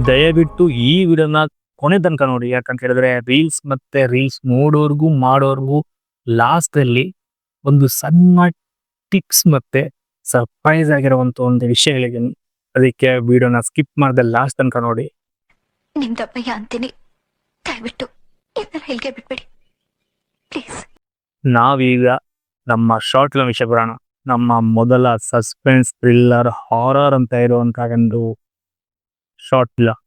ದಯವಿಟ್ಟು ಈ ವಿಡಿಯೋನ ಕೊನೆ ತನಕ ನೋಡಿ. ಯಾಕಂತ ಹೇಳಿದ್ರೆ ರೀಲ್ಸ್ ನೋಡೋರ್ಗು ಮಾಡೋರ್ಗು ಲಾಸ್ಟ್ ಅಲ್ಲಿ ಒಂದು ಸಣ್ಣ ಟಿಪ್ಸ್ ಮತ್ತೆ ಸರ್ಪ್ರೈಸ್ ಆಗಿರುವಂತ ಒಂದು ವಿಷಯಗಳಿದೆ. ಅದಕ್ಕೆ ವಿಡಿಯೋನ ಸ್ಕಿಪ್ ಮಾಡದೆ ಲಾಸ್ಟ್ ತನಕ ನೋಡಿ. ನಿಮ್ದಪ್ಪಯ್ಯ ಅಂತೀನಿ, ದಯವಿಟ್ಟು ಇದನ್ನ ಹೇಳಿಗೆ ಬಿಟ್ಬಿಡಿ ಪ್ಲೀಸ್. ನಾವೀಗ ನಮ್ಮ ಶಾರ್ಟ್ ಫಿಲ್ಮ್ ವಿಷಯ ಬರೋಣ. ನಮ್ಮ ಮೊದಲ ಸಸ್ಪೆನ್ಸ್ ಥ್ರಿಲ್ಲರ್ ಹಾರರ್ ಅಂತ ಇರುವಂತಹ ಒಂದು ಶಾರ್ಟ್ ಫಿಲ್ಮ್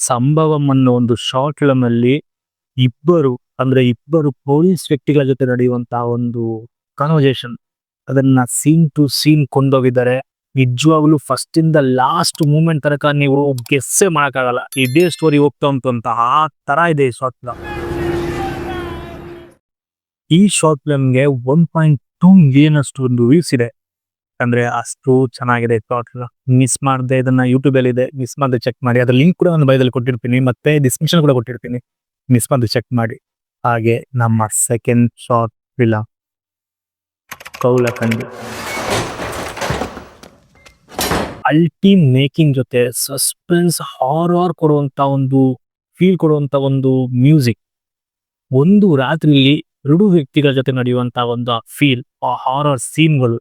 ಸಂಭವಂ ಅನ್ನೋ ಒಂದು ಶಾರ್ಟ್ ಫಿಲ್ಮ್ ಅಲ್ಲಿ ಇಬ್ಬರು ಪೊಲೀಸ್ ವ್ಯಕ್ತಿಗಳ ಜೊತೆ ನಡೆಯುವಂತಹ ಒಂದು ಕನ್ವರ್ಸೇಷನ್, ಅದನ್ನ ಸೀನ್ ಟು ಸೀನ್ ಕೊಂಡೋಗಿದ್ದಾರೆ. ನಿಜವಾಗ್ಲೂ ಫಸ್ಟ್ ಇಂದ ಲಾಸ್ಟ್ ಮೂಮೆಂಟ್ ತನಕ ನೀವು ಗೆಸ್ಸೇ ಮಾಡಕ್ಕಾಗಲ್ಲ ಇದೇ ಸ್ಟೋರಿ ಹೋಗ್ತಾ ಉಂಟು ಅಂತ. ಆ ತರ ಇದೆ ಈ ಶಾರ್ಟ್ ಫಿಲ್ಮ್. ಈ ಶಾರ್ಟ್ ಫಿಲ್ಮ್ಗೆ 1.2 ಮಿಲಿಯನ್ ಅಷ್ಟು ಒಂದು ವ್ಯೂಸ್ ಇದೆ. ಅಂದ್ರೆ ಅಷ್ಟು ಚೆನ್ನಾಗಿದೆ ಶಾರ್ಟ್ ಫಿಲ್ಮ್. ಮಿಸ್ ಮಾಡದೆ ಇದನ್ನ ಯೂಟ್ಯೂಬ್ ಅಲ್ಲಿ ಇದೆ, ಮಿಸ್ ಮಾಡದೆ ಚೆಕ್ ಮಾಡಿ. ಅದ್ರ ಲಿಂಕ್ ಕೂಡ ನಾನು ಬೈದಲ್ಲಿ ಕೊಟ್ಟಿರ್ತೀನಿ, ಮತ್ತೆ ಡಿಸ್ಕ್ರಿಪ್ಷನ್ ಕೂಡ ಕೊಟ್ಟಿರ್ತೀನಿ, ಮಿಸ್ ಮಾಡದೆ ಚೆಕ್ ಮಾಡಿ. ಹಾಗೆ ನಮ್ಮ ಸೆಕೆಂಡ್ ಶಾರ್ಟ್ ಫಿಲ್ಮ್ ಕೌಲಕಂಡಿ ಅಲ್ಟಿ ಮೇಕಿಂಗ್ ಜೊತೆ ಸಸ್ಪೆನ್ಸ್ ಹಾರರ್ ಕೊಡುವಂತ ಒಂದು ಫೀಲ್ ಕೊಡುವಂತ ಒಂದು ಮ್ಯೂಸಿಕ್. ಒಂದು ರಾತ್ರಿಯಲ್ಲಿ 2 ವ್ಯಕ್ತಿಗಳ ಜೊತೆ ನಡೆಯುವಂತ ಒಂದು ಫೀಲ್, ಆ ಹಾರರ್ ಸೀನ್ಗಳು,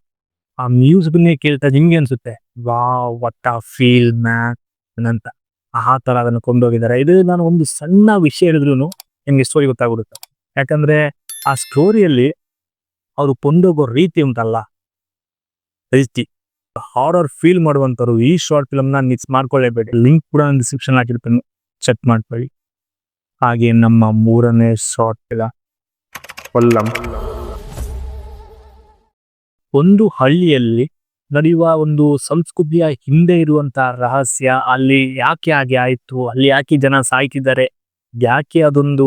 ಆ ಮ್ಯೂಸಿಕ್ನೇ ಕೇಳ್ತಾ ನಿಮ್ಗೆ ಅನ್ಸುತ್ತೆ ವಾವ್ ವಾಟ್ ಆ ಫೀಲ್ ಮ್ಯಾನ್ ಅಂತ. ಆ ತರ ಅದನ್ನು ಕೊಂಡೋಗಿದ್ದಾರೆ. ಇದು ನಾನು ಒಂದು ಸಣ್ಣ ವಿಷಯ ಹೇಳಿದ್ರು ನಿಮ್ಗೆ ಸ್ಟೋರಿ ಗೊತ್ತಾಗ್ಬಿಡುತ್ತೆ. ಯಾಕಂದ್ರೆ ಆ ಸ್ಟೋರಿಯಲ್ಲಿ ಅವರು ಕೊಂಡೋಗೋ ರೀತಿ ಉಂಟಲ್ಲ, ರೀತಿ ಹಾರರ್ ಫೀಲ್ ಮಾಡುವಂತವ್ರು ಈ ಶಾರ್ಟ್ ಫಿಲ್ಮ್ ನ ಮಿಸ್ ಮಾಡ್ಕೊಳ್ಳೇಬೇಡಿ. ಲಿಂಕ್ ಕೂಡ ನಾನು ಡಿಸ್ಕ್ರಿಪ್ಷನ್ ಹಾಕಿರ್ತೀನಿ, ಚೆಕ್ ಮಾಡ್ಕೊಳ್ಳಿ. ಹಾಗೆ ನಮ್ಮ ಮೂರನೇ ಶಾರ್ಟ್ ಫಿಲ್ಮ್ ಕೊಲ್ಲಂ. ಒಂದು ಹಳ್ಳಿಯಲ್ಲಿ ನಡೆಯುವ ಒಂದು ಸಂಸ್ಕೃತಿಯ ಹಿಂದೆ ಇರುವಂತಹ ರಹಸ್ಯ, ಅಲ್ಲಿ ಯಾಕೆ ಹಾಗೆ ಆಯ್ತು, ಅಲ್ಲಿ ಯಾಕೆ ಜನ ಸಾಯ್ತಿದ್ದಾರೆ, ಯಾಕೆ ಅದೊಂದು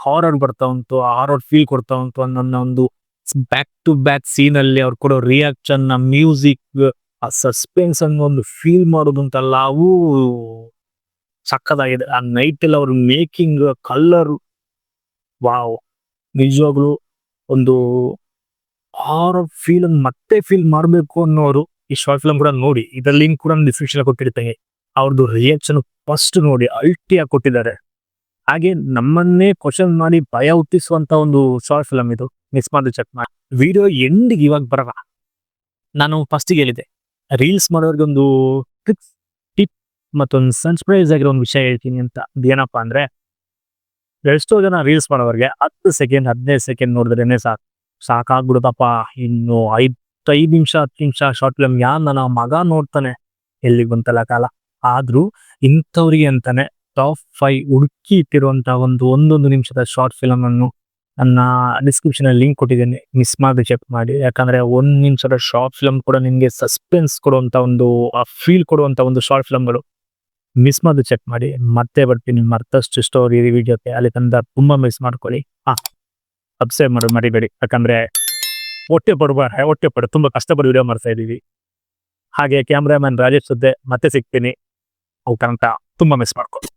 ಹಾರರ್ ಬರ್ತಾ ಉಂಟು, ಹಾರರ್ ಫೀಲ್ ಕೊಡ್ತಾ ಉಂಟು ಅನ್ನೋ ಒಂದು ಬ್ಯಾಕ್ ಟು ಬ್ಯಾಕ್ ಸೀನ್ ಅಲ್ಲಿ ಅವ್ರು ಕೊಡೋ ರಿಯಾಕ್ಷನ್, ಮ್ಯೂಸಿಕ್, ಆ ಸಸ್ಪೆನ್ಸ್ ಅನ್ನೋ ಒಂದು ಫೀಲ್ ಮಾಡೋದುಂಟಲ್ಲ, ಅವು ಸಕ್ಕದಾಗಿದೆ. ಆ ನೈಟ್ ಅಲ್ಲಿ ಅವ್ರ ಮೇಕಿಂಗ್, ಕಲರ್, ವಾವ್, ನಿಜವಾಗ್ಲು ಒಂದು ಹಾರರ್ ಫೀಲ್ ಮತ್ತೆ ಫೀಲ್ ಮಾಡಬೇಕು ಅನ್ನೋರು ಈ ಶಾರ್ಟ್ ಫಿಲ್ಮ್ ಕೂಡ ನೋಡಿ. ಇದರ ಲಿಂಕ್ ಕೂಡ ಡಿಸ್ಕ್ರಿಪ್ಷನ್ ಕೊಟ್ಟಿರ್ತೇನೆ. ಅವ್ರದ್ದು ರಿಯಾಕ್ಷನ್ ಫಸ್ಟ್ ನೋಡಿ, ಅಲ್ಟಿಯಾಗಿ ಕೊಟ್ಟಿದ್ದಾರೆ. ಹಾಗೆ ನಮ್ಮನ್ನೇ ಕ್ವಶನ್ ಮಾಡಿ ಭಯ ಹುಟ್ಟಿಸುವಂತ ಒಂದು ಶಾರ್ಟ್ ಫಿಲ್ಮ್ ಇದು, ಮಿಸ್ ಮಾಡಿ ಚೆಕ್ ಮಾಡಿ. ವಿಡಿಯೋ ಎಂಡಿಗೆ ಇವಾಗ ಬರಲ್ಲ. ನಾನು ಫಸ್ಟಿಗೆ ಹೇಳಿದೆ ರೀಲ್ಸ್ ಮಾಡೋರ್ಗೆ ಒಂದು ಟ್ರಿಕ್ಸ್, ಟಿಪ್ ಮತ್ತೊಂದು ಸರ್ಪ್ರೈಸ್ ಆಗಿರೋ ಒಂದು ವಿಷಯ ಹೇಳ್ತೀನಿ ಅಂತ. ಅದೇನಪ್ಪಾ ಅಂದ್ರೆ, ಎಷ್ಟೋ ಜನ ರೀಲ್ಸ್ ಮಾಡೋರಿಗೆ 10 ಸೆಕೆಂಡ್ 15 ಸೆಕೆಂಡ್ ನೋಡಿದ್ರೇನೆ ಸಾಕಾಗ್ಬಿಡುತ್ತಪ್ಪ. ಇನ್ನು 5 ನಿಮಿಷ 10 ನಿಮಿಷ ಶಾರ್ಟ್ ಫಿಲ್ಮ್ ನನ್ನ ಮಗ ನೋಡ್ತಾನೆ, ಎಲ್ಲಿಗೆ ಬಂತಲ್ಲ ಕಾಲ. ಆದ್ರೂ ಇಂಥವ್ರಿಗೆ ಅಂತಾನೆ ಟಾಪ್ 5 ಹುಡುಕಿ ಇಟ್ಟಿರುವಂತಹ ಒಂದೊಂದು ನಿಮಿಷದ ಶಾರ್ಟ್ ಫಿಲ್ಮ್ ಅನ್ನು ನನ್ನ ಡಿಸ್ಕ್ರಿಪ್ಷನ್ ಅಲ್ಲಿ ಲಿಂಕ್ ಕೊಟ್ಟಿದ್ದೇನೆ, ಮಿಸ್ ಮಾಡಿ ಚೆಕ್ ಮಾಡಿ. ಯಾಕಂದ್ರೆ 1 ನಿಮಿಷದ ಶಾರ್ಟ್ ಫಿಲ್ಮ್ ಕೂಡ ನಿಮ್ಗೆ ಸಸ್ಪೆನ್ಸ್ ಕೊಡುವಂತ ಒಂದು ಫೀಲ್ ಕೊಡುವಂತ ಒಂದು ಶಾರ್ಟ್ ಫಿಲ್ಮ್ಗಳು. ಮಿಸ್ ಮಾಡಿ ಚೆಕ್ ಮಾಡಿ. ಮತ್ತೆ ಬರ್ತೀನಿ ಮತ್ತಷ್ಟು ಸ್ಟೋರಿ ವಿಡಿಯೋಕ್ಕೆ. ಅಲ್ಲಿ ತಂದ ತುಂಬಾ ಮಿಸ್ ಮಾಡ್ಕೊಳ್ಳಿ. ಸಬ್ಸ್ಕ್ರೈಬ್ ಮಾಡೋದು ಮರಿಬೇಡಿ. ಯಾಕಂದ್ರೆ ಹೊಟ್ಟೆ ಪಡು ತುಂಬಾ ಕಷ್ಟಪಟ್ಟು ವಿಡಿಯೋ ಮಾಡ್ತಾ ಇದೀವಿ. ಹಾಗೆ ಕ್ಯಾಮ್ರಾಮನ್ ರಾಜೇಶ್ ಜೊತೆ ಮತ್ತೆ ಸಿಗ್ತೀನಿ. ಅವು ಕರೆಂಟ ತುಂಬಾ ಮಿಸ್ ಮಾಡ್ಕೊಳ್ಳಿ.